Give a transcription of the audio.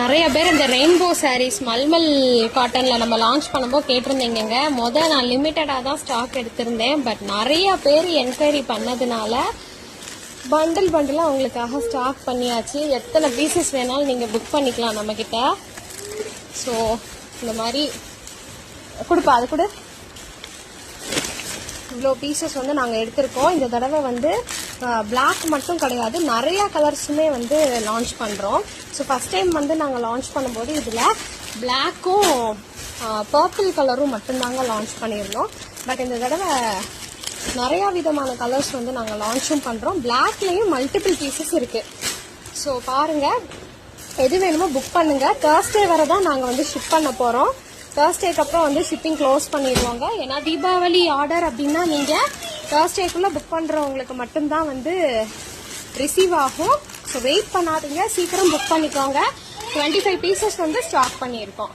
நிறைய பேர் இந்த ரெயின்போ சாரீஸ் மல்மல் காட்டன்ல நம்ம லான்ச் பண்ணும்போது கேட்டிருந்தீங்க. நான் லிமிட்டடா தான் ஸ்டாக் எடுத்திருந்தேன். பட் நிறைய பேர் என்கொயரி பண்ணதுனால பண்டிலா உங்களுக்காக ஸ்டாக் பண்ணியாச்சு. எத்தனை பீசஸ் வேணாலும் நீங்க புக் பண்ணிக்கலாம் நம்ம கிட்ட. ஸோ இந்த மாதிரி கொடுப்பா, அது கூட இவ்வளோ பீசஸ் வந்து நாங்கள் எடுத்திருக்கோம். இந்த தடவை வந்து பிளாக் மட்டும் கிடையாது, நிறைய கலர்ஸுமே வந்து லான்ச் பண்ணுறோம். ஸோ ஃபர்ஸ்ட் டைம் வந்து நாங்கள் லான்ச் பண்ணும்போது இதில் பிளாக்கும் பர்பிள் கலரும் மட்டும்தாங்க லான்ச் பண்ணியிருந்தோம். பட் இந்த தடவை நிறையா விதமான கலர்ஸ் வந்து நாங்கள் லான்ச்சும் பண்ணுறோம். பிளாக்லேயும் மல்டிபிள் பீசஸ் இருக்குது. ஸோ பாருங்கள், எது வேணுமோ புக் பண்ணுங்கள். தேர்ஸ்டே வரை தான் நாங்கள் வந்து ஷிப் பண்ண போகிறோம். தேர்ஸ்டேக்கு அப்புறம் வந்து ஷிப்பிங் க்ளோஸ் பண்ணிடுவாங்க. ஏன்னா தீபாவளி ஆர்டர் அப்படின்னா நீங்கள் தேர்ஸ்டேக்குள்ளே புக் பண்ணுறவங்களுக்கு மட்டும்தான் வந்து ரிசீவ் ஆகும். ஸோ வெயிட் பண்ணாதீங்க, சீக்கிரம் புக் பண்ணிக்கோங்க. 25 பீசஸ் வந்து ஸ்டாக் பண்ணியிருக்கோம்.